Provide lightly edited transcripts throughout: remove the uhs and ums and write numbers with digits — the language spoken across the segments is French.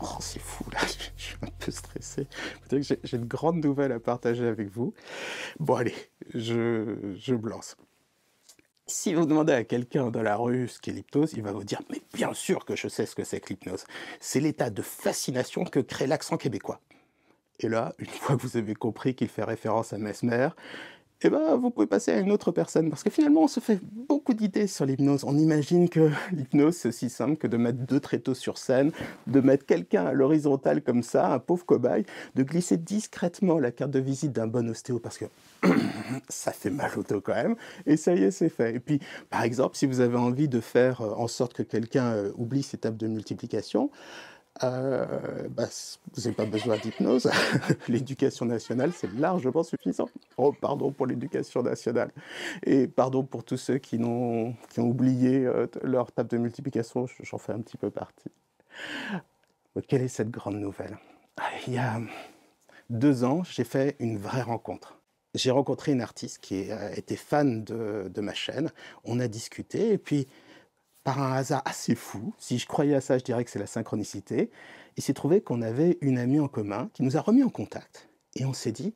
Oh, c'est fou, là, je suis un peu stressé. Faut dire que j'ai une grande nouvelle à partager avec vous. Bon, allez, je me lance. Si vous demandez à quelqu'un dans la rue ce qu'est l'hypnose, il va vous dire: «Mais bien sûr que je sais ce que c'est que l'hypnose. C'est l'état de fascination que crée l'accent québécois». Et là, une fois que vous avez compris qu'il fait référence à Mesmer, eh ben, vous pouvez passer à une autre personne. Parce que finalement, on se fait beaucoup d'idées sur l'hypnose. On imagine que l'hypnose, c'est aussi simple que de mettre deux tréteaux sur scène, de mettre quelqu'un à l'horizontale comme ça, un pauvre cobaye, de glisser discrètement la carte de visite d'un bon ostéo, parce que ça fait mal au dos quand même, et ça y est, c'est fait. Et puis, par exemple, si vous avez envie de faire en sorte que quelqu'un oublie ses tables de multiplication, vous n'avez pas besoin d'hypnose. L'éducation nationale, c'est largement suffisant. Oh, pardon pour l'éducation nationale. Et pardon pour tous ceux qui ont oublié leur table de multiplication, j'en fais un petit peu partie. Quelle est cette grande nouvelle? Il y a 2 ans, j'ai fait une vraie rencontre. J'ai rencontré une artiste qui était fan de ma chaîne. On a discuté et puis, par un hasard assez fou, si je croyais à ça, je dirais que c'est la synchronicité, il s'est trouvé qu'on avait une amie en commun qui nous a remis en contact. Et on s'est dit: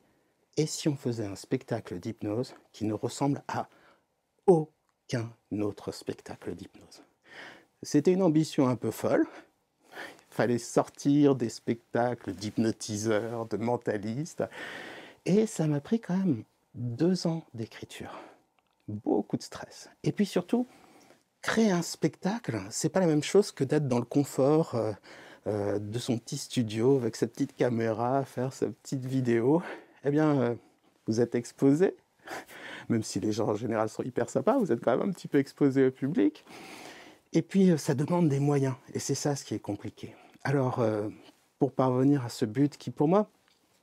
et si on faisait un spectacle d'hypnose qui ne ressemble à aucun autre spectacle d'hypnose? C'était une ambition un peu folle. Il fallait sortir des spectacles d'hypnotiseurs, de mentalistes. Et ça m'a pris quand même 2 ans d'écriture. Beaucoup de stress. Et puis surtout, créer un spectacle, c'est pas la même chose que d'être dans le confort de son petit studio avec sa petite caméra, faire sa petite vidéo. Eh bien, vous êtes exposé, même si les gens en général sont hyper sympas, vous êtes quand même un petit peu exposé au public. Et puis, ça demande des moyens, et c'est ça ce qui est compliqué. Alors, pour parvenir à ce but qui, pour moi,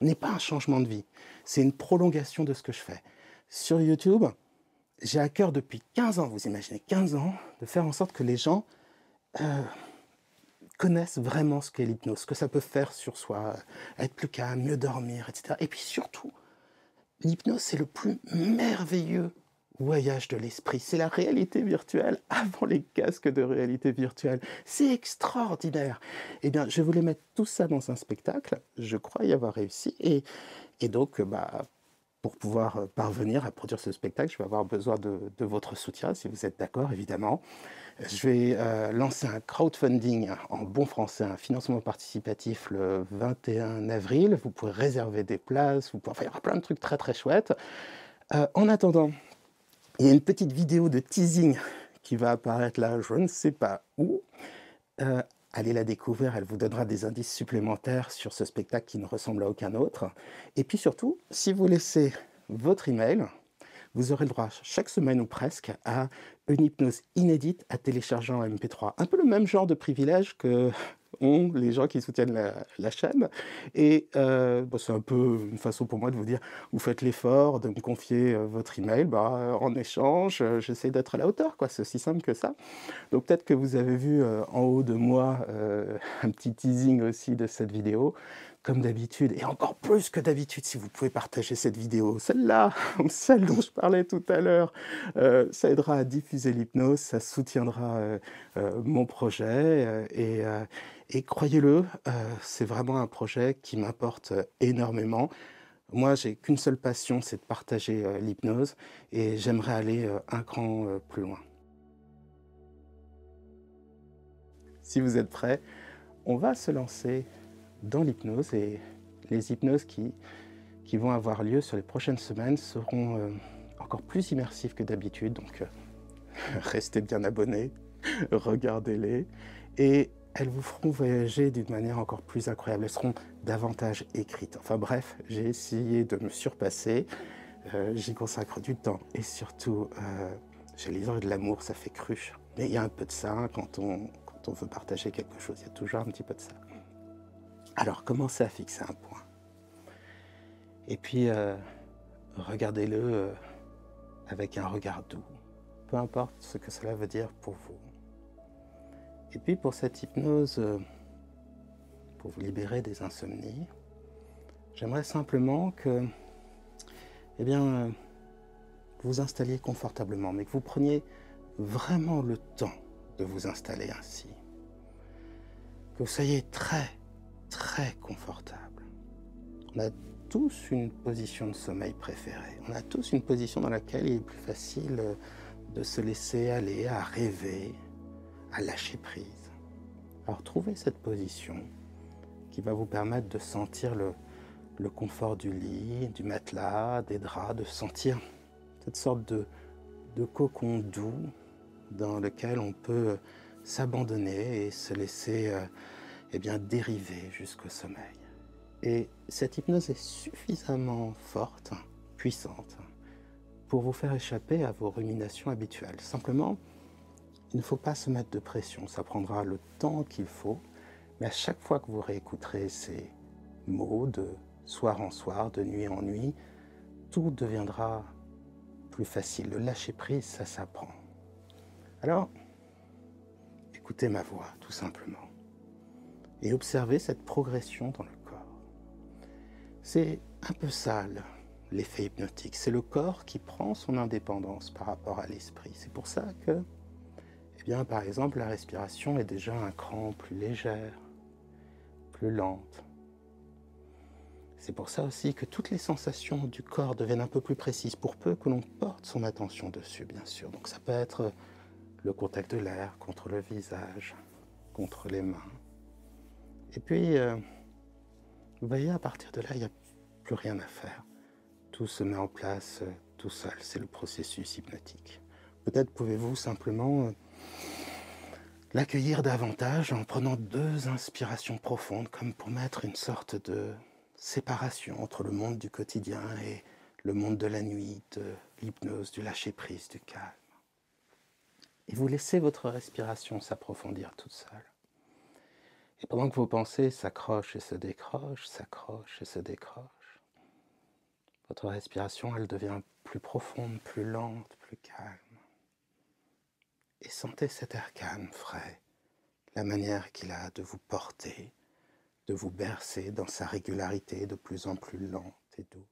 n'est pas un changement de vie, c'est une prolongation de ce que je fais. Sur YouTube, j'ai à cœur depuis 15 ans, vous imaginez, 15 ans, de faire en sorte que les gens connaissent vraiment ce qu'est l'hypnose, ce que ça peut faire sur soi, être plus calme, mieux dormir, etc. Et puis surtout, l'hypnose, c'est le plus merveilleux voyage de l'esprit. C'est la réalité virtuelle avant les casques de réalité virtuelle. C'est extraordinaire. Eh bien, je voulais mettre tout ça dans un spectacle. Je crois y avoir réussi. Et donc, pour pouvoir parvenir à produire ce spectacle, je vais avoir besoin de votre soutien, si vous êtes d'accord, évidemment. Je vais lancer un crowdfunding en bon français, un financement participatif le 21 avril. Vous pourrez réserver des places, enfin, il y aura plein de trucs très très chouettes. En attendant, il y a une petite vidéo de teasing qui va apparaître là, je ne sais pas où. Allez la découvrir, elle vous donnera des indices supplémentaires sur ce spectacle qui ne ressemble à aucun autre. Et puis surtout, si vous laissez votre email, vous aurez le droit chaque semaine ou presque à une hypnose inédite à télécharger en MP3. Un peu le même genre de privilège que ont les gens qui soutiennent la chaîne. Et c'est un peu une façon pour moi de vous dire, vous faites l'effort de me confier votre email, en échange, j'essaie d'être à la hauteur, quoi. C'est aussi simple que ça. Donc peut-être que vous avez vu en haut de moi un petit teasing aussi de cette vidéo. Comme d'habitude, et encore plus que d'habitude, si vous pouvez partager cette vidéo, celle-là, celle dont je parlais tout à l'heure, ça aidera à diffuser l'hypnose, ça soutiendra mon projet, et croyez-le, c'est vraiment un projet qui m'apporte énormément. Moi, j'ai qu'une seule passion, c'est de partager l'hypnose, et j'aimerais aller un cran plus loin. Si vous êtes prêts, on va se lancer dans l'hypnose, et les hypnoses qui vont avoir lieu sur les prochaines semaines seront encore plus immersives que d'habitude, donc restez bien abonnés, regardez-les, et elles vous feront voyager d'une manière encore plus incroyable, elles seront davantage écrites. Enfin bref, j'ai essayé de me surpasser, j'y consacre du temps, et surtout, j'allais dire de l'amour, ça fait cruche, mais il y a un peu de ça, hein, quand on veut partager quelque chose, il y a toujours un petit peu de ça. Alors, commencez à fixer un point. Et puis, regardez-le avec un regard doux, peu importe ce que cela veut dire pour vous. Et puis, pour cette hypnose, pour vous libérer des insomnies, j'aimerais simplement que, vous vous installiez confortablement, mais que vous preniez vraiment le temps de vous installer ainsi. Que vous soyez très, très confortable. On a tous une position de sommeil préférée. On a tous une position dans laquelle il est plus facile de se laisser aller, à rêver, à lâcher prise. Alors trouvez cette position qui va vous permettre de sentir le confort du lit, du matelas, des draps, de sentir cette sorte de cocon doux dans lequel on peut s'abandonner et se laisser dériver jusqu'au sommeil. Et cette hypnose est suffisamment forte, puissante, pour vous faire échapper à vos ruminations habituelles. Simplement, il ne faut pas se mettre de pression, ça prendra le temps qu'il faut, mais à chaque fois que vous réécouterez ces mots de soir en soir, de nuit en nuit, tout deviendra plus facile. Le lâcher-prise, ça s'apprend. Alors, écoutez ma voix, tout simplement, et observez cette progression dans le corps. C'est un peu ça, l'effet hypnotique. C'est le corps qui prend son indépendance par rapport à l'esprit. C'est pour ça que, par exemple, la respiration est déjà un cran plus légère, plus lente. C'est pour ça aussi que toutes les sensations du corps deviennent un peu plus précises, pour peu que l'on porte son attention dessus, bien sûr. Donc ça peut être le contact de l'air contre le visage, contre les mains. Et puis, vous voyez, à partir de là, il n'y a plus rien à faire. Tout se met en place tout seul, c'est le processus hypnotique. Peut-être pouvez-vous simplement l'accueillir davantage en prenant 2 inspirations profondes, comme pour mettre une sorte de séparation entre le monde du quotidien et le monde de la nuit, de l'hypnose, du lâcher-prise, du calme. Et vous laissez votre respiration s'approfondir toute seule. Et pendant que vos pensées s'accrochent et se décrochent, s'accrochent et se décrochent, votre respiration, elle devient plus profonde, plus lente, plus calme. Et sentez cet air calme, frais, la manière qu'il a de vous porter, de vous bercer dans sa régularité de plus en plus lente et douce.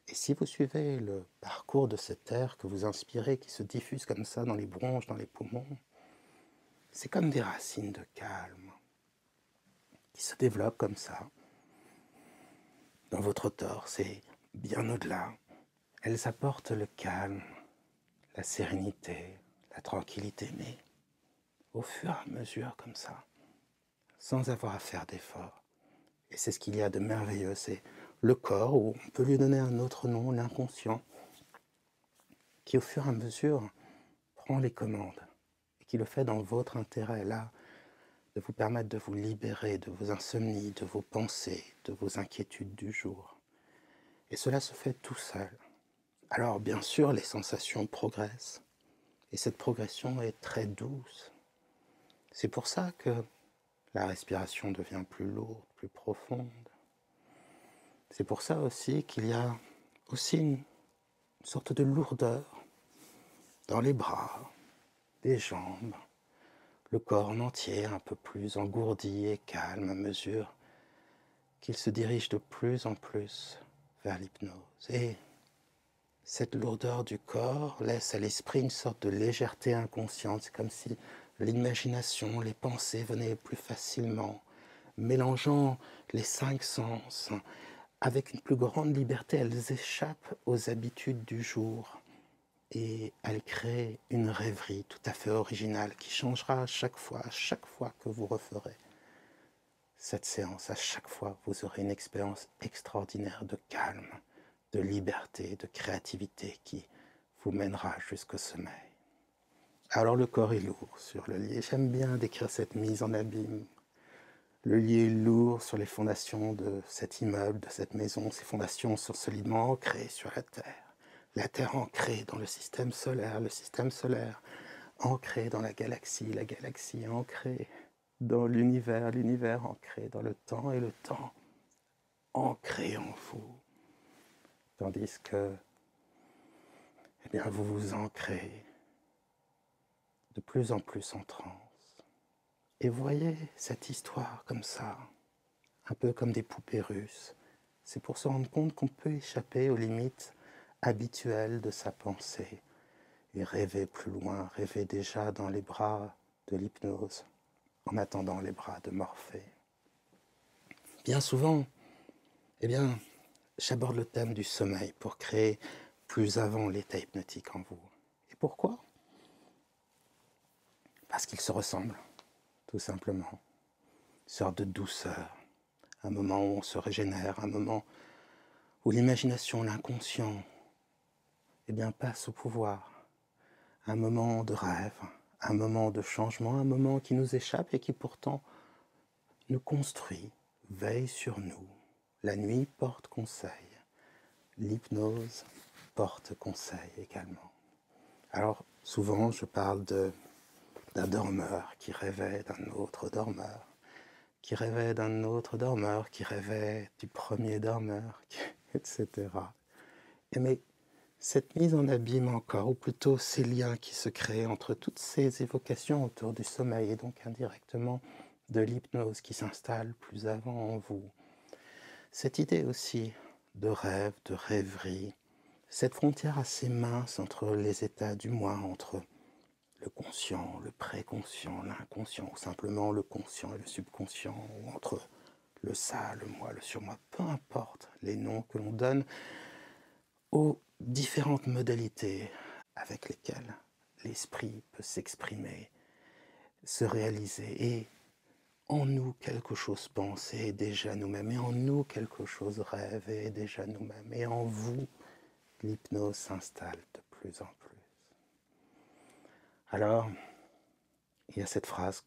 Et si vous suivez le parcours de cet air que vous inspirez, qui se diffuse comme ça dans les bronches, dans les poumons, c'est comme des racines de calme qui se développent comme ça dans votre torse et bien au-delà. Elles apportent le calme, la sérénité, la tranquillité, mais au fur et à mesure comme ça, sans avoir à faire d'efforts. Et c'est ce qu'il y a de merveilleux, c'est le corps, ou on peut lui donner un autre nom, l'inconscient, qui au fur et à mesure prend les commandes et qui le fait dans votre intérêt, là, de vous permettre de vous libérer de vos insomnies, de vos pensées, de vos inquiétudes du jour. Et cela se fait tout seul. Alors bien sûr, les sensations progressent, et cette progression est très douce. C'est pour ça que la respiration devient plus lourde, plus profonde. C'est pour ça aussi qu'il y a aussi une sorte de lourdeur dans les bras, les jambes, le corps en entier un peu plus engourdi et calme à mesure qu'il se dirige de plus en plus vers l'hypnose. Et cette lourdeur du corps laisse à l'esprit une sorte de légèreté inconsciente. C'est comme si l'imagination, les pensées venaient plus facilement, mélangeant les 5 sens. Avec une plus grande liberté, elles échappent aux habitudes du jour et elles créent une rêverie tout à fait originale qui changera à chaque fois que vous referez cette séance. À chaque fois, vous aurez une expérience extraordinaire de calme, de liberté, de créativité qui vous mènera jusqu'au sommeil. Alors le corps est lourd sur le lit. J'aime bien décrire cette mise en abîme. Le lit est lourd sur les fondations de cet immeuble, de cette maison. Ces fondations sont solidement ancrées sur la terre ancrée dans le système solaire ancrée dans la galaxie ancrée dans l'univers, l'univers ancré dans le temps et le temps ancré en vous. Tandis que, vous vous ancrez de plus en plus en transe. Et voyez cette histoire comme ça, un peu comme des poupées russes. C'est pour se rendre compte qu'on peut échapper aux limites habituelles de sa pensée et rêver plus loin, rêver déjà dans les bras de l'hypnose, en attendant les bras de Morphée. Bien souvent, eh bien, j'aborde le thème du sommeil pour créer plus avant l'état hypnotique en vous. Et pourquoi? Parce qu'ils se ressemblent, tout simplement. Une sorte de douceur, un moment où on se régénère, un moment où l'imagination, l'inconscient, eh bien, passe au pouvoir. Un moment de rêve, un moment de changement, un moment qui nous échappe et qui pourtant nous construit, veille sur nous. La nuit porte conseil, l'hypnose porte conseil également. Alors souvent je parle d'un dormeur qui rêvait d'un autre dormeur, qui rêvait d'un autre dormeur, qui rêvait du premier dormeur, etc. Et mais cette mise en abîme encore, ou plutôt ces liens qui se créent entre toutes ces évocations autour du sommeil et donc indirectement de l'hypnose qui s'installe plus avant en vous. Cette idée aussi de rêve, de rêverie, cette frontière assez mince entre les états du moi, entre le conscient, le préconscient, l'inconscient, ou simplement le conscient et le subconscient, ou entre le ça, le moi, le surmoi, peu importe les noms que l'on donne aux différentes modalités avec lesquelles l'esprit peut s'exprimer, se réaliser, et en nous quelque chose pense et est déjà nous-mêmes, et en nous quelque chose rêve et est déjà nous-mêmes, et en vous, l'hypnose s'installe de plus en plus. Alors, il y a cette phrase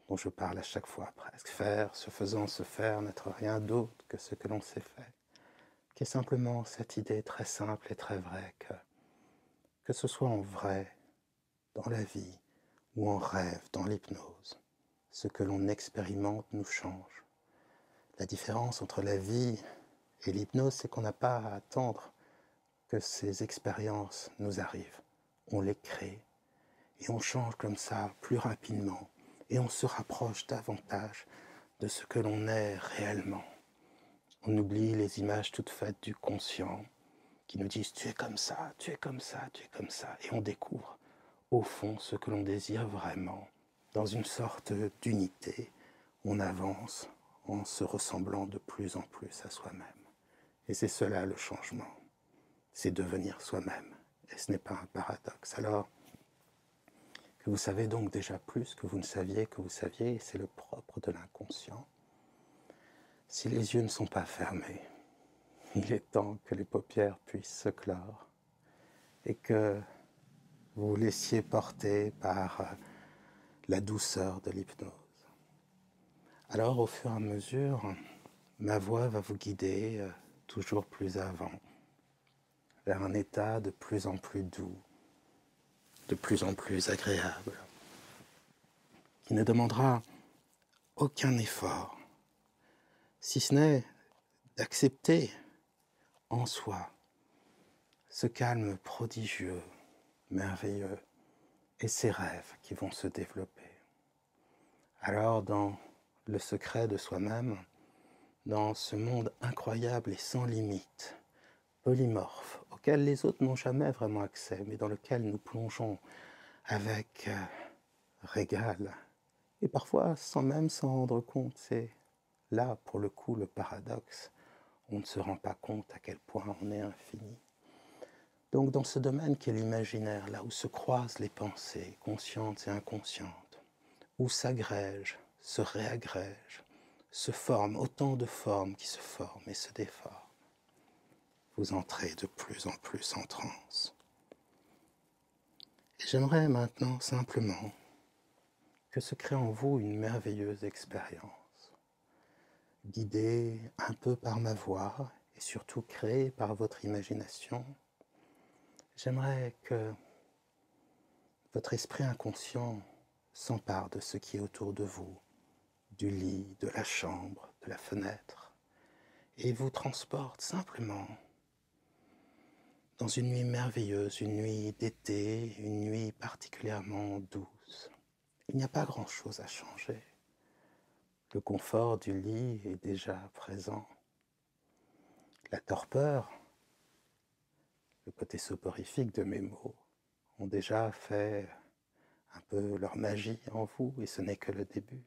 dont je parle à chaque fois presque, faire, se faisant se faire, n'être rien d'autre que ce que l'on s'est fait, qui est simplement cette idée très simple et très vraie que ce soit en vrai dans la vie ou en rêve dans l'hypnose, ce que l'on expérimente nous change. La différence entre la vie et l'hypnose, c'est qu'on n'a pas à attendre que ces expériences nous arrivent. On les crée et on change comme ça plus rapidement et on se rapproche davantage de ce que l'on est réellement. On oublie les images toutes faites du conscient qui nous disent tu es comme ça, tu es comme ça, tu es comme ça, et on découvre au fond ce que l'on désire vraiment. Dans une sorte d'unité, on avance en se ressemblant de plus en plus à soi-même. Et c'est cela le changement, c'est devenir soi-même. Et ce n'est pas un paradoxe. Alors que vous savez donc déjà plus que vous ne saviez que vous saviez, et c'est le propre de l'inconscient. Si les yeux ne sont pas fermés, il est temps que les paupières puissent se clore et que vous vous laissiez porter par la douceur de l'hypnose. Alors au fur et à mesure, ma voix va vous guider toujours plus avant, vers un état de plus en plus doux, de plus en plus agréable, qui ne demandera aucun effort, si ce n'est d'accepter en soi ce calme prodigieux, merveilleux, et ces rêves qui vont se développer. Alors dans le secret de soi-même, dans ce monde incroyable et sans limite, polymorphe, auquel les autres n'ont jamais vraiment accès, mais dans lequel nous plongeons avec régal, et parfois sans même s'en rendre compte. C'est là, pour le coup, le paradoxe. On ne se rend pas compte à quel point on est infini. Donc dans ce domaine qu'est l'imaginaire, là où se croisent les pensées conscientes et inconscientes, où s'agrègent, se réagrègent, se forment autant de formes qui se forment et se déforment, vous entrez de plus en plus en transe. Et j'aimerais maintenant simplement que se crée en vous une merveilleuse expérience, guidée un peu par ma voix et surtout créée par votre imagination. J'aimerais que votre esprit inconscient s'empare de ce qui est autour de vous, du lit, de la chambre, de la fenêtre, et vous transporte simplement dans une nuit merveilleuse, une nuit d'été, une nuit particulièrement douce. Il n'y a pas grand-chose à changer. Le confort du lit est déjà présent. La torpeur, le côté soporifique de mes mots, ont déjà fait un peu leur magie en vous, et ce n'est que le début.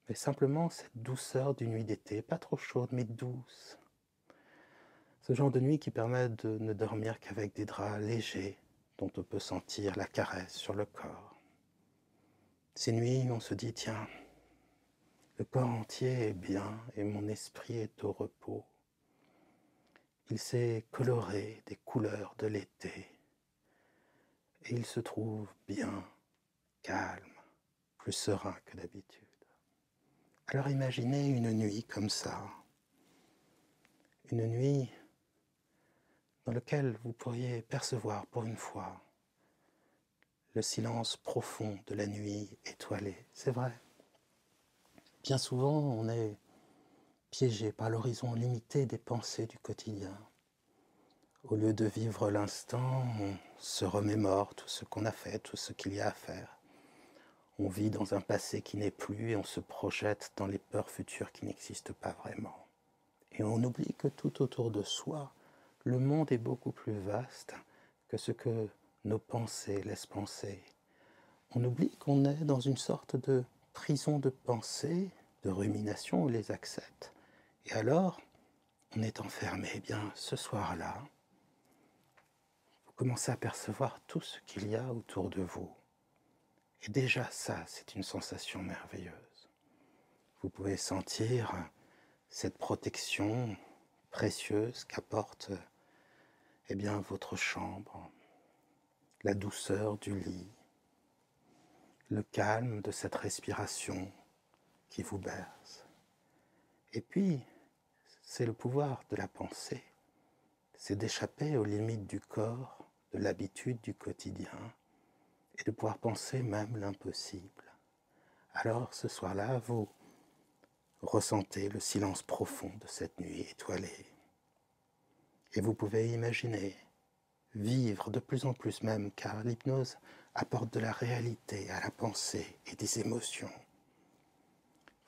mais simplement cette douceur d'une nuit d'été, pas trop chaude mais douce. Ce genre de nuit qui permet de ne dormir qu'avec des draps légers dont on peut sentir la caresse sur le corps. Ces nuits où on se dit, tiens, le corps entier est bien et mon esprit est au repos. Il s'est coloré des couleurs de l'été et il se trouve bien, calme, plus serein que d'habitude. Alors imaginez une nuit comme ça, une nuit dans laquelle vous pourriez percevoir pour une fois le silence profond de la nuit étoilée. C'est vrai, bien souvent on est piégé par l'horizon limité des pensées du quotidien. Au lieu de vivre l'instant, on se remémore tout ce qu'on a fait, tout ce qu'il y a à faire. On vit dans un passé qui n'est plus et on se projette dans les peurs futures qui n'existent pas vraiment. Et on oublie que tout autour de soi, le monde est beaucoup plus vaste que ce que nos pensées laissent penser. On oublie qu'on est dans une sorte de prison de pensée, de rumination, on les accepte. Et alors, on est enfermé. Eh bien, ce soir-là, vous commencez à percevoir tout ce qu'il y a autour de vous. Et déjà ça, c'est une sensation merveilleuse. Vous pouvez sentir cette protection précieuse qu'apporte eh bien, votre chambre, la douceur du lit, le calme de cette respiration qui vous berce. Et puis, c'est le pouvoir de la pensée, c'est d'échapper aux limites du corps, de l'habitude du quotidien, et de pouvoir penser même l'impossible. Alors, ce soir-là, vous ressentez le silence profond de cette nuit étoilée. Et vous pouvez imaginer, vivre de plus en plus même, car l'hypnose apporte de la réalité à la pensée et des émotions.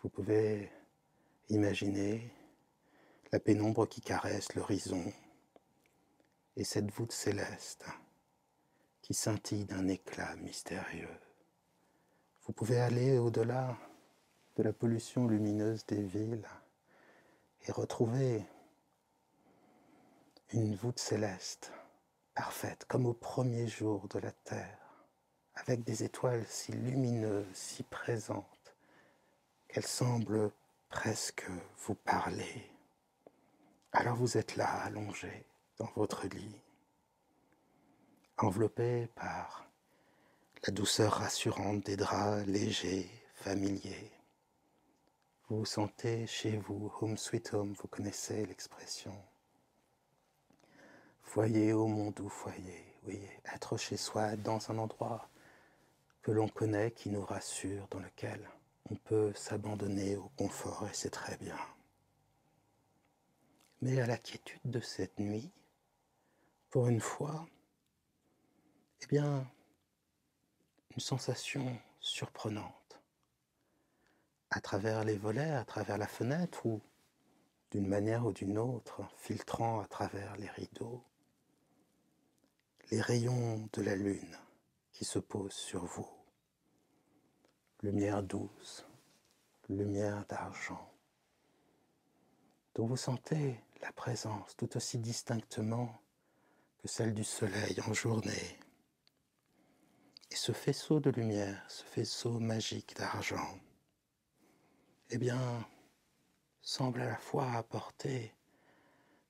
Vous pouvez imaginer la pénombre qui caresse l'horizon et cette voûte céleste qui scintille d'un éclat mystérieux. Vous pouvez aller au-delà de la pollution lumineuse des villes et retrouver une voûte céleste parfaite comme au premier jour de la terre, avec des étoiles si lumineuses, si présentes, qu'elles semblent presque vous parler. Alors vous êtes là, allongé dans votre lit, enveloppé par la douceur rassurante des draps légers, familiers. Vous vous sentez chez vous, home sweet home, vous connaissez l'expression. Foyer au mon doux foyer, oui, être chez soi, dans un endroit que l'on connaît, qui nous rassure, dans lequel on peut s'abandonner au confort, et c'est très bien. Mais à la quiétude de cette nuit, pour une fois, eh bien, une sensation surprenante. À travers les volets, à travers la fenêtre, ou d'une manière ou d'une autre, filtrant à travers les rideaux, les rayons de la lune qui se posent sur vous. Lumière douce, lumière d'argent, dont vous sentez la présence tout aussi distinctement que celle du soleil en journée. Et ce faisceau de lumière, ce faisceau magique d'argent, eh bien, semble à la fois apporter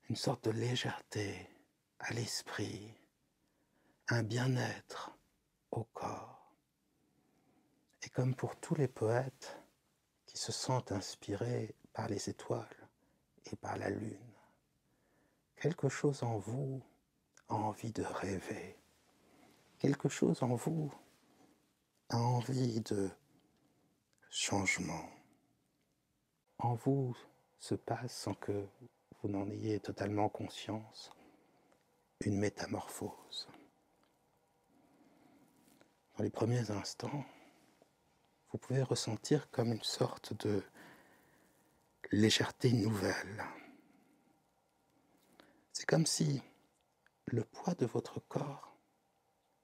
une sorte de légèreté à l'esprit, un bien-être au corps. Et comme pour tous les poètes qui se sentent inspirés par les étoiles et par la lune, quelque chose en vous a envie de rêver. Quelque chose en vous a envie de changement. En vous se passe, sans que vous n'en ayez totalement conscience, une métamorphose. Dans les premiers instants, vous pouvez ressentir comme une sorte de légèreté nouvelle. C'est comme si le poids de votre corps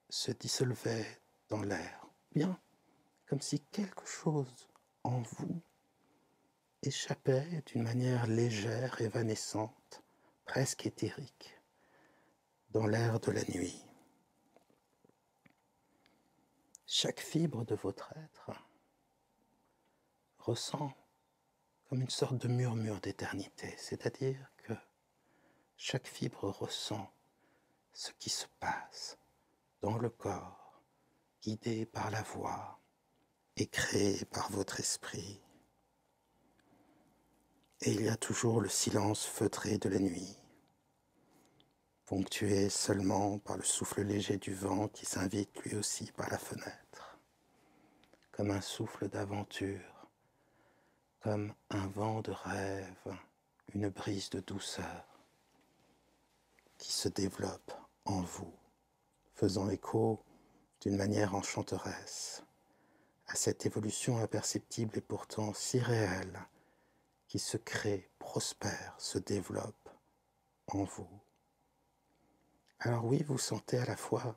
se dissolvait dans l'air, bien comme si quelque chose en vous échappaient d'une manière légère, évanescente, presque éthérique, dans l'air de la nuit. Chaque fibre de votre être ressent comme une sorte de murmure d'éternité, c'est-à-dire que chaque fibre ressent ce qui se passe dans le corps, guidé par la voix et créé par votre esprit. Et il y a toujours le silence feutré de la nuit, ponctué seulement par le souffle léger du vent qui s'invite lui aussi par la fenêtre, comme un souffle d'aventure, comme un vent de rêve, une brise de douceur qui se développe en vous, faisant écho d'une manière enchanteresse à cette évolution imperceptible et pourtant si réelle qui se crée, prospère, se développe en vous. Alors oui, vous sentez à la fois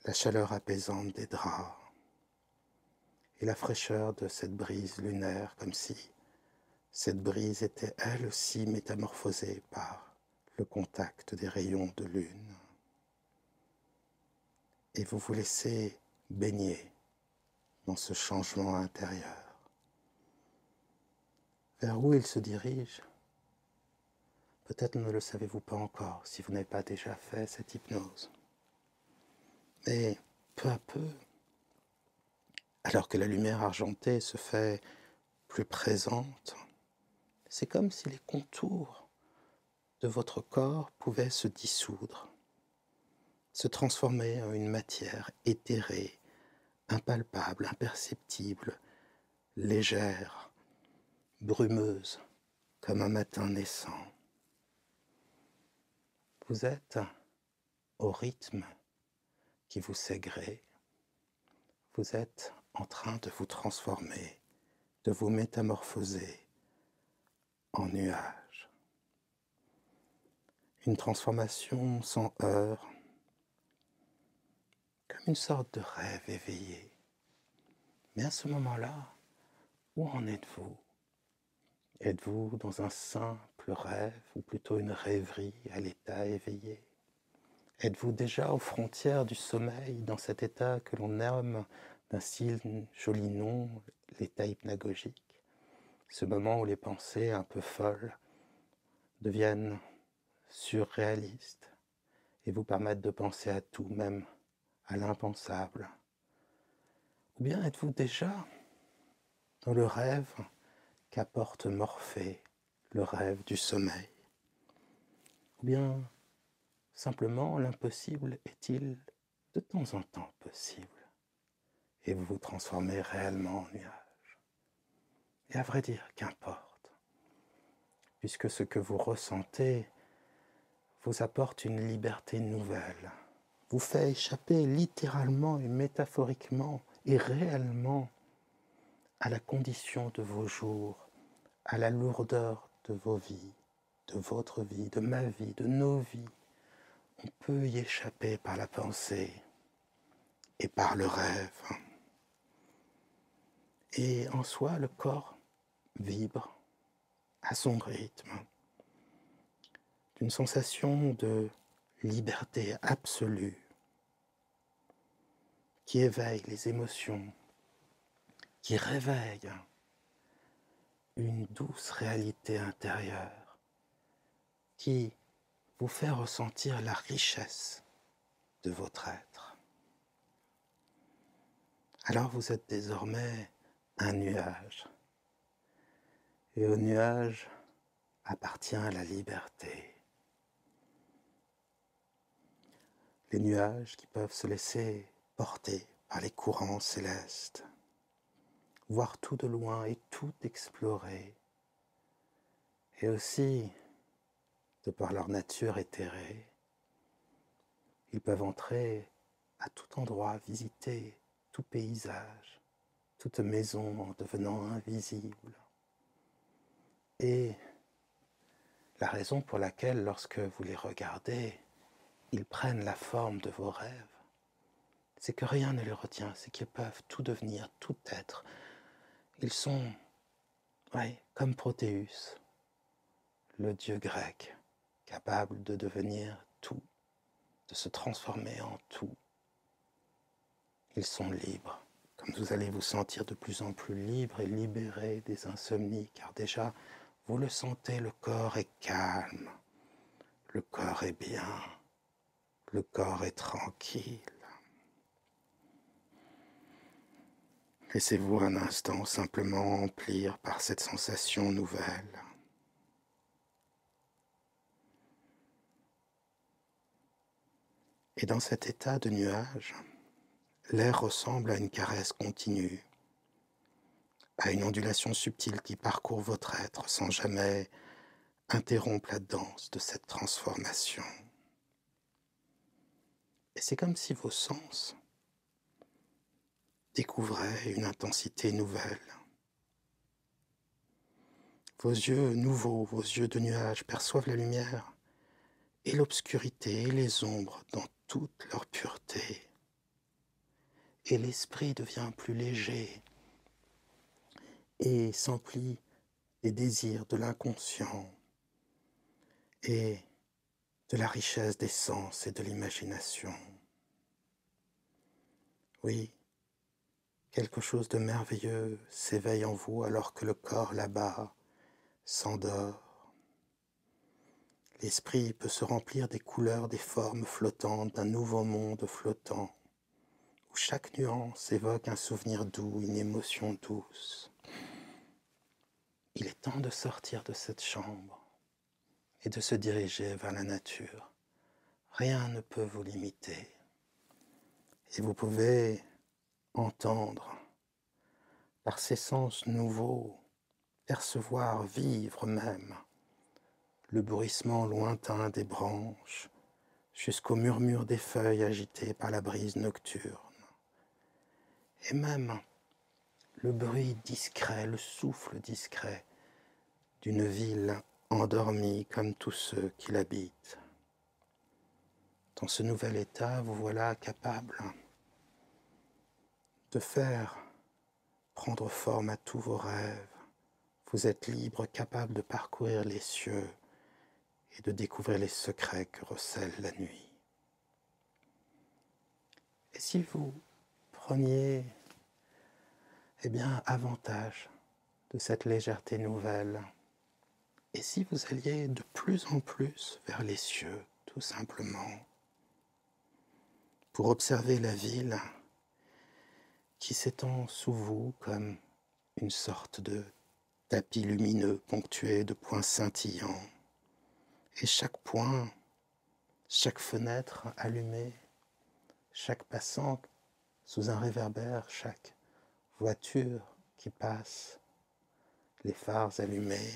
la chaleur apaisante des draps et la fraîcheur de cette brise lunaire, comme si cette brise était elle aussi métamorphosée par le contact des rayons de lune. Et vous vous laissez baigner dans ce changement intérieur. Vers où il se dirige? Peut-être ne le savez-vous pas encore si vous n'avez pas déjà fait cette hypnose. Mais peu à peu, alors que la lumière argentée se fait plus présente, c'est comme si les contours de votre corps pouvaient se dissoudre, se transformer en une matière éthérée, impalpable, imperceptible, légère, brumeuse, comme un matin naissant. Vous êtes au rythme qui vous sait gré. Vous êtes en train de vous transformer, de vous métamorphoser en nuage. Une transformation sans heurts, comme une sorte de rêve éveillé. Mais à ce moment-là, où en êtes-vous? Êtes-vous dans un simple rêve, ou plutôt une rêverie à l'état éveillé? Êtes-vous déjà aux frontières du sommeil, dans cet état que l'on nomme d'un si joli nom, l'état hypnagogique? Ce moment où les pensées un peu folles deviennent surréalistes et vous permettent de penser à tout, même à l'impensable. Ou bien êtes-vous déjà dans le rêve qu'apporte Morphée, le rêve du sommeil? Ou bien simplement l'impossible est-il de temps en temps possible et vous vous transformez réellement en nuage? Et à vrai dire, qu'importe, puisque ce que vous ressentez vous apporte une liberté nouvelle, vous fait échapper littéralement et métaphoriquement et réellement à la condition de vos jours, à la lourdeur de vos vies, de votre vie, de ma vie, de nos vies. On peut y échapper par la pensée et par le rêve. Et en soi, le corps vibre à son rythme, d'une sensation de liberté absolue qui éveille les émotions, qui réveille une douce réalité intérieure, qui vous fait ressentir la richesse de votre être. Alors vous êtes désormais un nuage, et au nuage appartient la liberté. Les nuages qui peuvent se laisser porter par les courants célestes, voir tout de loin et tout explorer, et aussi, de par leur nature éthérée, ils peuvent entrer à tout endroit, visiter tout paysage, toute maison en devenant invisible. Et la raison pour laquelle, lorsque vous les regardez, ils prennent la forme de vos rêves, c'est que rien ne les retient, c'est qu'ils peuvent tout devenir, tout être. Ils sont Oui, comme Protéus, le dieu grec, capable de devenir tout, de se transformer en tout. Ils sont libres, comme vous allez vous sentir de plus en plus libre et libéré des insomnies, car déjà, vous le sentez, le corps est calme, le corps est bien, le corps est tranquille. Laissez-vous un instant simplement emplir par cette sensation nouvelle. Et dans cet état de nuage, l'air ressemble à une caresse continue, à une ondulation subtile qui parcourt votre être sans jamais interrompre la danse de cette transformation. Et c'est comme si vos sens découvraient une intensité nouvelle. Vos yeux nouveaux, vos yeux de nuage perçoivent la lumière et l'obscurité et les ombres dans toute leur pureté. Et l'esprit devient plus léger et s'emplit des désirs de l'inconscient et de la richesse des sens et de l'imagination. Oui, quelque chose de merveilleux s'éveille en vous alors que le corps là-bas s'endort. L'esprit peut se remplir des couleurs, des formes flottantes, d'un nouveau monde flottant, où chaque nuance évoque un souvenir doux, une émotion douce. Il est temps de sortir de cette chambre et de se diriger vers la nature. Rien ne peut vous limiter. Et vous pouvez entendre, par ces sens nouveaux, percevoir, vivre même, le bruissement lointain des branches, jusqu'au murmure des feuilles agitées par la brise nocturne. Et même le bruit discret, le souffle discret d'une ville endormie comme tous ceux qui l'habitent. Dans ce nouvel état, vous voilà capable de faire prendre forme à tous vos rêves. Vous êtes libre, capable de parcourir les cieux et de découvrir les secrets que recèle la nuit. Et si vous preniez avantage de cette légèreté nouvelle, et si vous alliez de plus en plus vers les cieux, tout simplement, pour observer la ville qui s'étend sous vous comme une sorte de tapis lumineux ponctué de points scintillants, et chaque point, chaque fenêtre allumée, chaque passant sous un réverbère, chaque voiture qui passe, les phares allumés.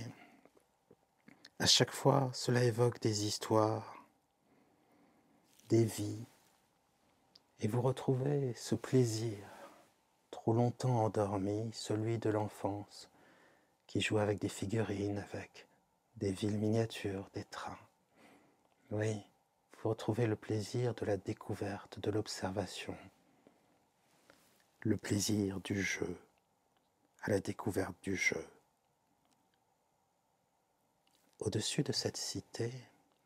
À chaque fois, cela évoque des histoires, des vies, et vous retrouvez ce plaisir, trop longtemps endormi, celui de l'enfance, qui joue avec des figurines, avec des villes miniatures, des trains. Oui, vous retrouvez le plaisir de la découverte, de l'observation, le plaisir du jeu, à la découverte du jeu. Au-dessus de cette cité,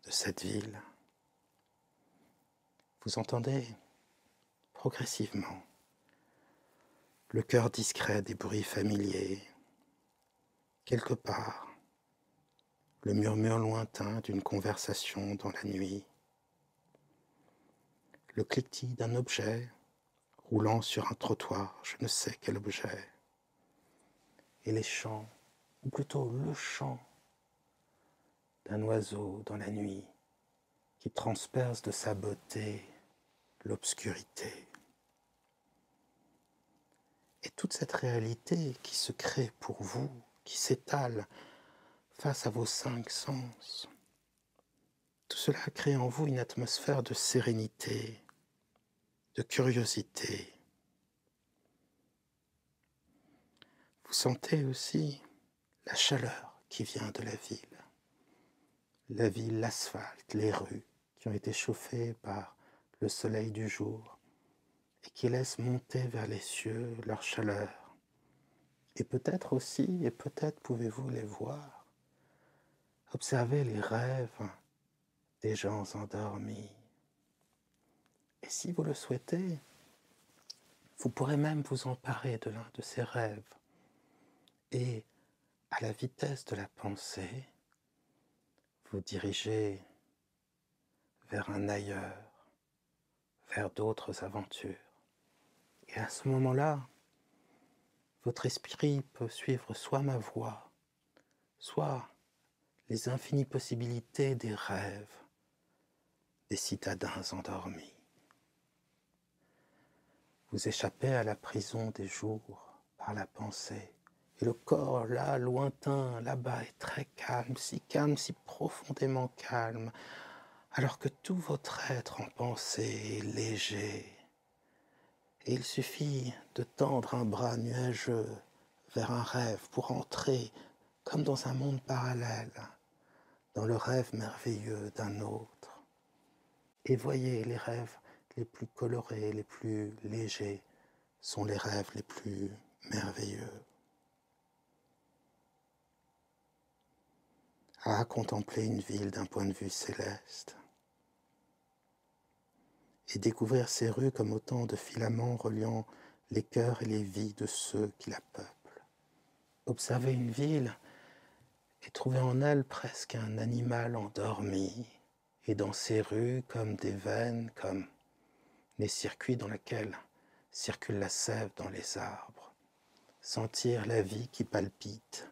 de cette ville, vous entendez progressivement le cœur discret des bruits familiers, quelque part, le murmure lointain d'une conversation dans la nuit, le cliquetis d'un objet roulant sur un trottoir, je ne sais quel objet, et les chants, ou plutôt le chant d'un oiseau dans la nuit qui transperce de sa beauté l'obscurité. Et toute cette réalité qui se crée pour vous, qui s'étale face à vos 5 sens, tout cela crée en vous une atmosphère de sérénité, de curiosité. Vous sentez aussi la chaleur qui vient de la ville, l'asphalte, les rues qui ont été chauffées par le soleil du jour et qui laissent monter vers les cieux leur chaleur Et peut-être aussi, et peut-être pouvez-vous les voir, observer les rêves des gens endormis. Et si vous le souhaitez, vous pourrez même vous emparer de l'un de ces rêves et, à la vitesse de la pensée, vous diriger vers un ailleurs, vers d'autres aventures. Et à ce moment-là, votre esprit peut suivre soit ma voix, soit les infinies possibilités des rêves des citadins endormis. Vous échappez à la prison des jours par la pensée, et le corps, là, lointain, là-bas, est très calme, si profondément calme, alors que tout votre être en pensée est léger. Et il suffit de tendre un bras nuageux vers un rêve pour entrer, comme dans un monde parallèle, dans le rêve merveilleux d'un autre. Et voyez, les rêves les plus colorés, les plus légers, sont les rêves les plus merveilleux. À contempler une ville d'un point de vue céleste et découvrir ses rues comme autant de filaments reliant les cœurs et les vies de ceux qui la peuplent. Observer une ville et trouver en elle presque un animal endormi, et dans ses rues comme des veines, comme les circuits dans lesquels circule la sève dans les arbres, sentir la vie qui palpite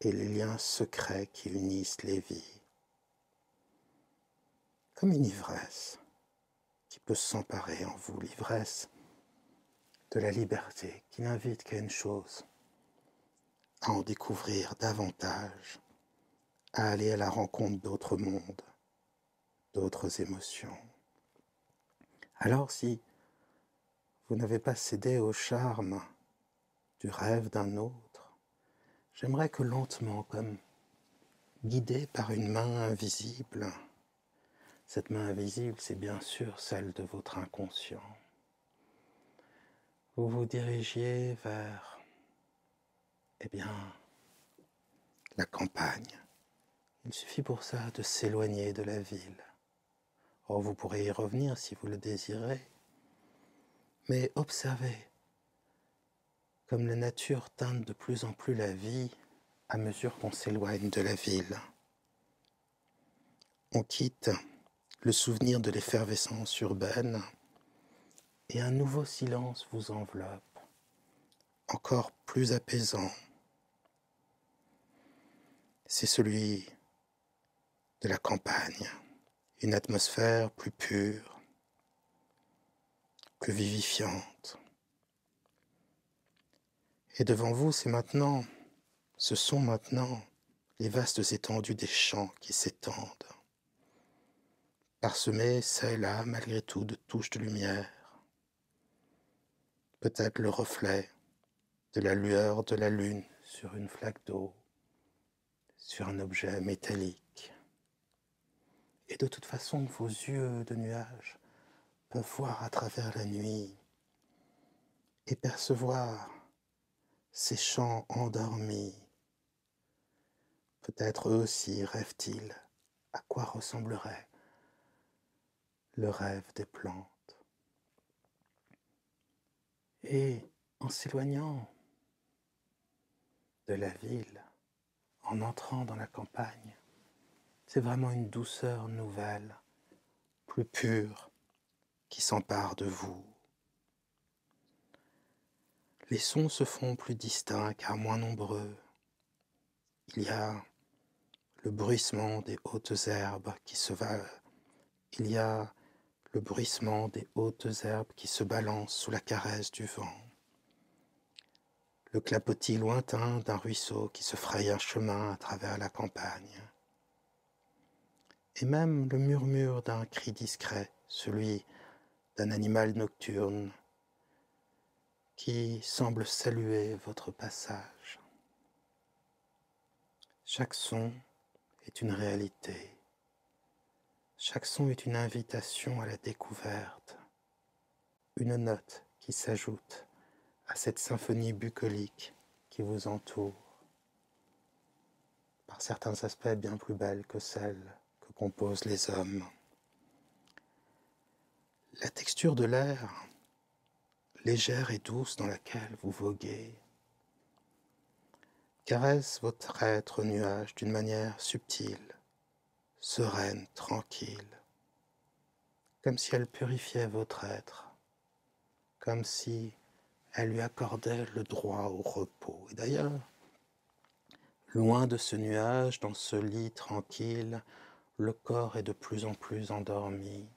et les liens secrets qui unissent les vies. Comme une ivresse qui peut s'emparer en vous, l'ivresse de la liberté qui n'invite qu'à une chose, à en découvrir davantage, à aller à la rencontre d'autres mondes, d'autres émotions. Alors si vous n'avez pas cédé au charme du rêve d'un autre, j'aimerais que lentement, comme guidé par une main invisible, cette main invisible, c'est bien sûr celle de votre inconscient, vous vous dirigiez vers, la campagne. Il suffit pour ça de s'éloigner de la ville. Or, vous pourrez y revenir si vous le désirez, mais observez comme la nature teinte de plus en plus la vie à mesure qu'on s'éloigne de la ville. On quitte le souvenir de l'effervescence urbaine et un nouveau silence vous enveloppe, encore plus apaisant. C'est celui de la campagne, une atmosphère plus pure, plus vivifiante. Et devant vous, ce sont maintenant les vastes étendues des champs qui s'étendent, parsemés çà et là, malgré tout, de touches de lumière. Peut-être le reflet de la lueur de la lune sur une flaque d'eau, sur un objet métallique. Et de toute façon, vos yeux de nuages peuvent voir à travers la nuit et percevoir ces champs endormis. Peut-être eux aussi rêvent-ils à quoi ressemblerait le rêve des plantes. Et en s'éloignant de la ville, en entrant dans la campagne, c'est vraiment une douceur nouvelle, plus pure, qui s'empare de vous. Les sons se font plus distincts car moins nombreux. Il y a le bruissement des hautes herbes qui se Il y a le bruissement des hautes herbes qui se balancent sous la caresse du vent. Le clapotis lointain d'un ruisseau qui se fraye un chemin à travers la campagne. Et même le murmure d'un cri discret, celui d'un animal nocturne qui semble saluer votre passage. Chaque son est une réalité. Chaque son est une invitation à la découverte, une note qui s'ajoute à cette symphonie bucolique qui vous entoure, par certains aspects bien plus belles que celles que composent les hommes. La texture de l'air, légère et douce dans laquelle vous voguez, caresse votre être nuage d'une manière subtile, sereine, tranquille, comme si elle purifiait votre être, comme si elle lui accordait le droit au repos. Et d'ailleurs, loin de ce nuage, dans ce lit tranquille, le corps est de plus en plus endormi,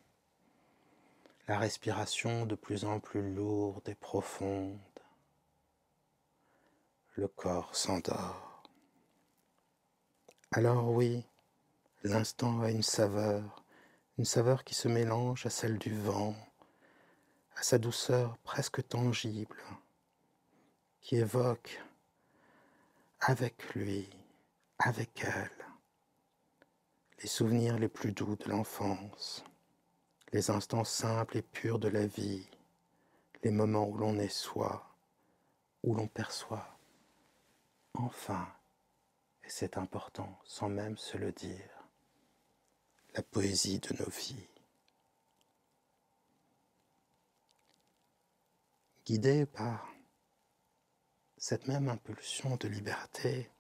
la respiration de plus en plus lourde et profonde. Le corps s'endort. Alors oui, l'instant a une saveur qui se mélange à celle du vent, à sa douceur presque tangible, qui évoque avec lui, avec elle, les souvenirs les plus doux de l'enfance, les instants simples et purs de la vie, les moments où l'on est soi, où l'on perçoit enfin, et c'est important sans même se le dire, la poésie de nos vies. Guidé par cette même impulsion de liberté,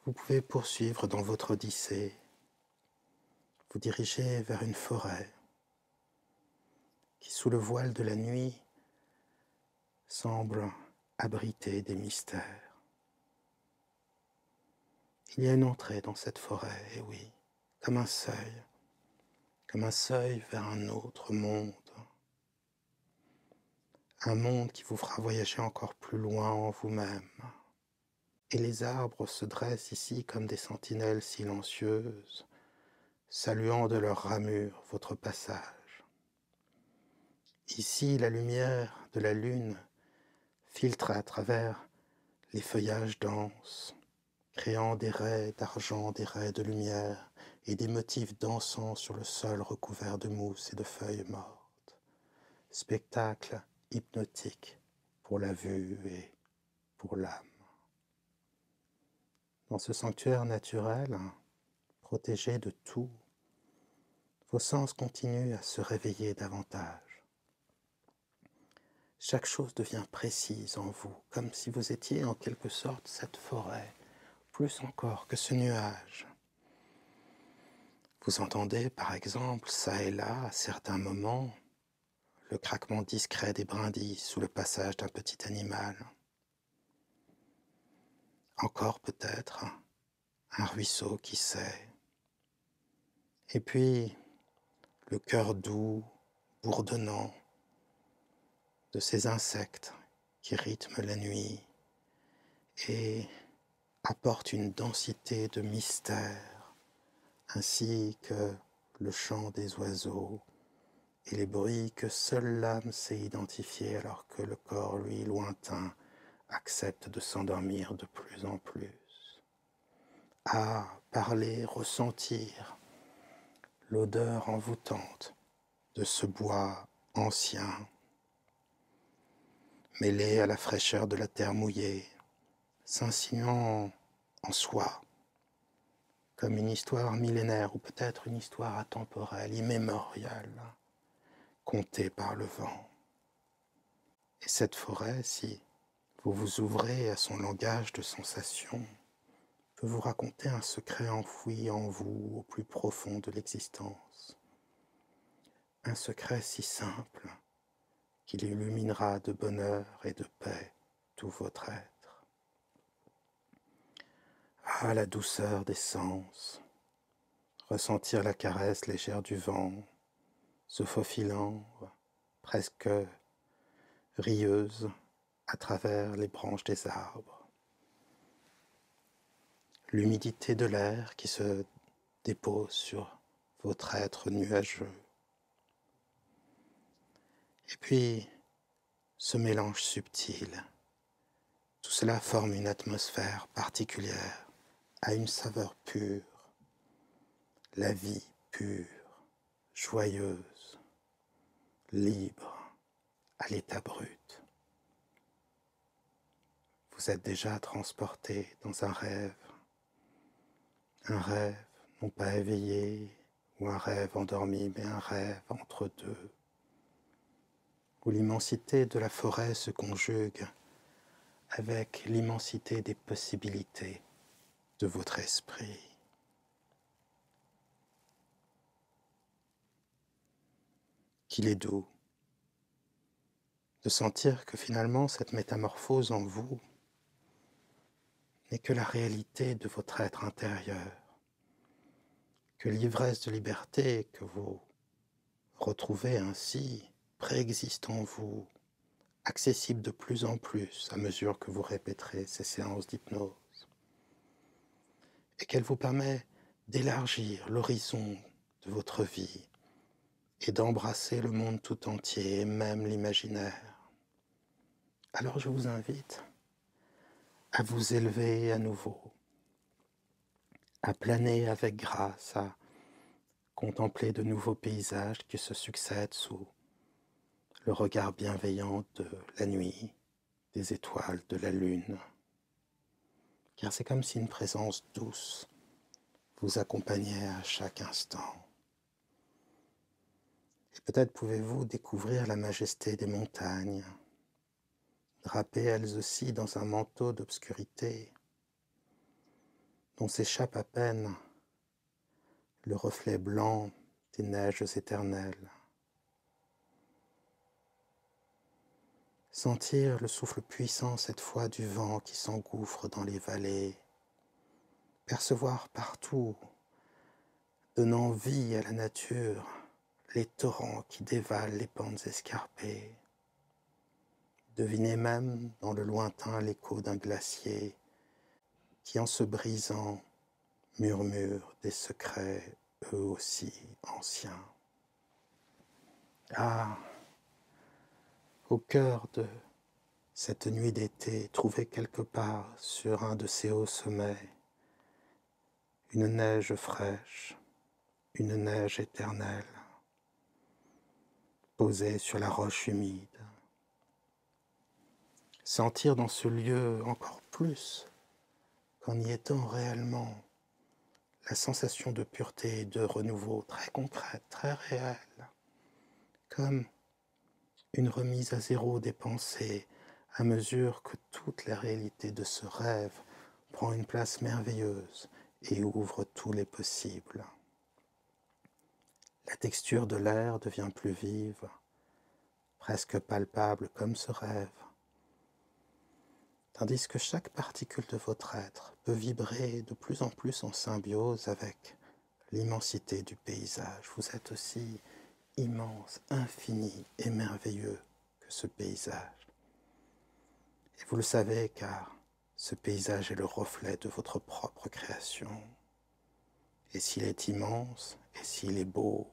vous pouvez poursuivre dans votre odyssée, vous diriger vers une forêt qui, sous le voile de la nuit, semble abriter des mystères. Il y a une entrée dans cette forêt, et oui, comme un seuil vers un autre monde. Un monde qui vous fera voyager encore plus loin en vous-même. Et les arbres se dressent ici comme des sentinelles silencieuses, saluant de leurs ramures votre passage. Ici, la lumière de la lune filtre à travers les feuillages denses, créant des raies d'argent, des raies de lumière et des motifs dansant sur le sol recouvert de mousse et de feuilles mortes. Spectacle hypnotique pour la vue et pour l'âme. Dans ce sanctuaire naturel, protégé de tout, vos sens continuent à se réveiller davantage. Chaque chose devient précise en vous, comme si vous étiez en quelque sorte cette forêt, plus encore que ce nuage. Vous entendez par exemple, çà et là, à certains moments, le craquement discret des brindilles sous le passage d'un petit animal. Encore peut-être un ruisseau qui sait. Et puis, le cœur doux, bourdonnant, de ces insectes qui rythment la nuit et apportent une densité de mystère, ainsi que le chant des oiseaux et les bruits que seule l'âme sait identifier alors que le corps, lui, lointain, accepte de s'endormir de plus en plus. À parler, ressentir l'odeur envoûtante de ce bois ancien, mêlé à la fraîcheur de la terre mouillée, s'insinuant en soi, comme une histoire millénaire ou peut-être une histoire atemporelle, immémoriale, contée par le vent. Et cette forêt, si vous vous ouvrez à son langage de sensations, peut vous raconter un secret enfoui en vous au plus profond de l'existence. Un secret si simple qu'il illuminera de bonheur et de paix tout votre être. Ah, la douceur des sens, ressentir la caresse légère du vent, se faufilant, presque rieuse, à travers les branches des arbres. L'humidité de l'air qui se dépose sur votre être nuageux. Et puis, ce mélange subtil, tout cela forme une atmosphère particulière, à une saveur pure, la vie pure, joyeuse, libre, à l'état brut. vous êtes déjà transporté dans un rêve non pas éveillé ou un rêve endormi, mais un rêve entre deux, où l'immensité de la forêt se conjugue avec l'immensité des possibilités de votre esprit. Qu'il est doux de sentir que finalement cette métamorphose en vous n'est que la réalité de votre être intérieur, que l'ivresse de liberté que vous retrouvez ainsi préexiste en vous, accessible de plus en plus à mesure que vous répéterez ces séances d'hypnose, et qu'elle vous permet d'élargir l'horizon de votre vie et d'embrasser le monde tout entier et même l'imaginaire. Alors je vous invite à vous élever à nouveau, à planer avec grâce, à contempler de nouveaux paysages qui se succèdent sous le regard bienveillant de la nuit, des étoiles, de la lune. Car c'est comme si une présence douce vous accompagnait à chaque instant. Et peut-être pouvez-vous découvrir la majesté des montagnes, drapées elles aussi dans un manteau d'obscurité, dont s'échappe à peine le reflet blanc des neiges éternelles. Sentir le souffle puissant cette fois du vent qui s'engouffre dans les vallées, percevoir partout, donnant vie à la nature, les torrents qui dévalent les pentes escarpées. Deviner même dans le lointain l'écho d'un glacier qui, en se brisant, murmure des secrets eux aussi anciens. Ah, au cœur de cette nuit d'été, trouver quelque part sur un de ces hauts sommets une neige fraîche, une neige éternelle, posée sur la roche humide. Sentir dans ce lieu encore plus qu'en y étant réellement la sensation de pureté et de renouveau très concrète, très réelle, comme une remise à zéro des pensées à mesure que toute la réalité de ce rêve prend une place merveilleuse et ouvre tous les possibles. La texture de l'air devient plus vive, presque palpable comme ce rêve, tandis que chaque particule de votre être peut vibrer de plus en plus en symbiose avec l'immensité du paysage. Vous êtes aussi immense, infini et merveilleux que ce paysage. Et vous le savez car ce paysage est le reflet de votre propre création. Et s'il est immense, et s'il est beau,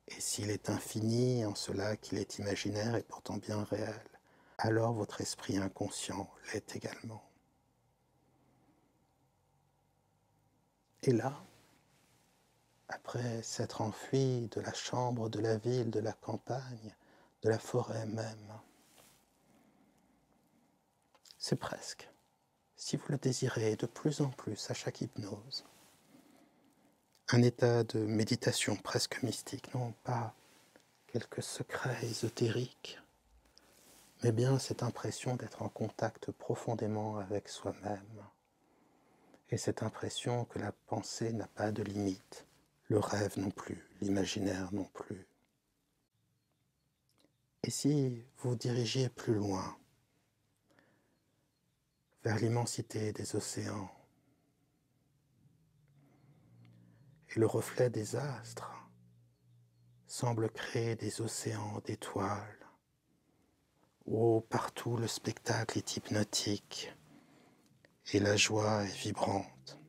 et s'il est infini en cela qu'il est imaginaire et pourtant bien réel, alors votre esprit inconscient l'est également. Et là, après s'être enfui de la chambre, de la ville, de la campagne, de la forêt même, c'est presque, si vous le désirez de plus en plus à chaque hypnose, un état de méditation presque mystique, non pas quelques secrets ésotériques, mais bien cette impression d'être en contact profondément avec soi-même, et cette impression que la pensée n'a pas de limite, le rêve non plus, l'imaginaire non plus. Et si vous dirigiez plus loin, vers l'immensité des océans, et le reflet des astres semble créer des océans d'étoiles, où partout le spectacle est hypnotique et la joie est vibrante,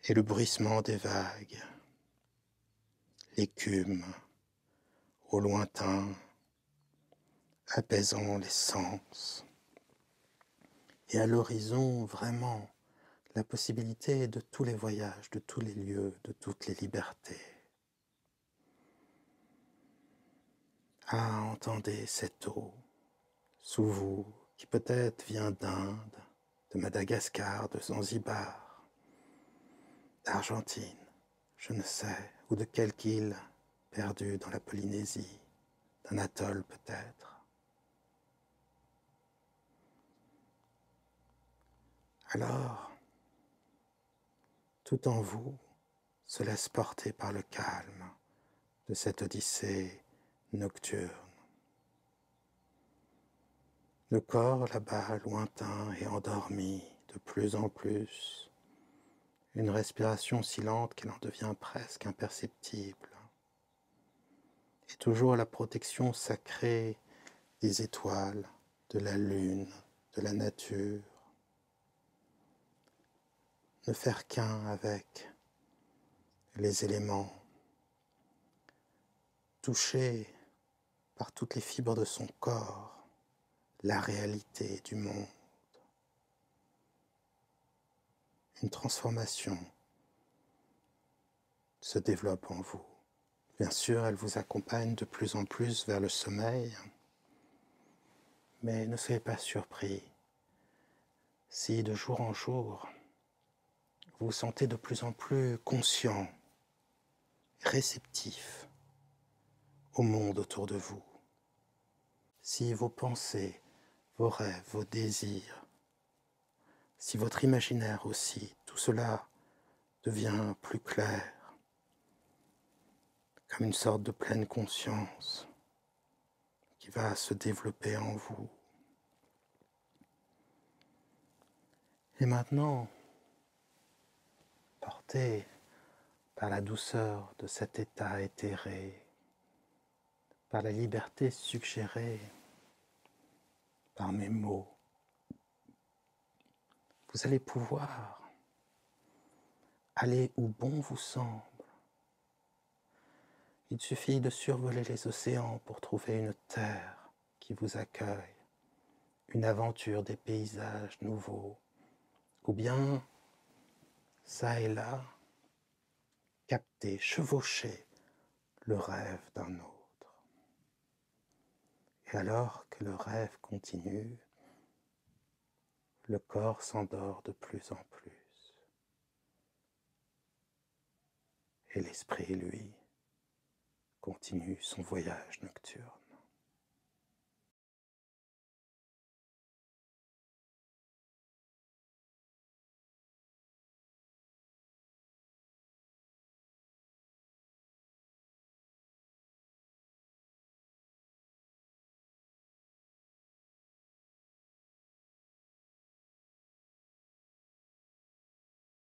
et le bruissement des vagues, l'écume au lointain, apaisant les sens, et à l'horizon vraiment la possibilité de tous les voyages, de tous les lieux, de toutes les libertés. Ah, entendez cette eau sous vous qui peut-être vient d'Inde, de Madagascar, de Zanzibar, d'Argentine, je ne sais, ou de quelque île perdue dans la Polynésie, d'un atoll peut-être. Alors, tout en vous se laisse porter par le calme de cette odyssée nocturne. Le corps là-bas, lointain et endormi, de plus en plus, une respiration si lente qu'elle en devient presque imperceptible. Et toujours la protection sacrée des étoiles, de la lune, de la nature. Ne faire qu'un avec les éléments, toucher par toutes les fibres de son corps la réalité du monde. Une transformation se développe en vous. Bien sûr, elle vous accompagne de plus en plus vers le sommeil, mais ne soyez pas surpris si de jour en jour, vous vous sentez de plus en plus conscient, réceptif au monde autour de vous. Si vos pensées, vos rêves, vos désirs, si votre imaginaire aussi, tout cela devient plus clair, comme une sorte de pleine conscience qui va se développer en vous. Et maintenant, porté par la douceur de cet état éthéré, par la liberté suggérée par mes mots, vous allez pouvoir aller où bon vous semble. Il suffit de survoler les océans pour trouver une terre qui vous accueille, une aventure, des paysages nouveaux, ou bien, ça et là, capter, chevaucher le rêve d'un autre. Et alors que le rêve continue, le corps s'endort de plus en plus. Et l'esprit, lui, continue son voyage nocturne.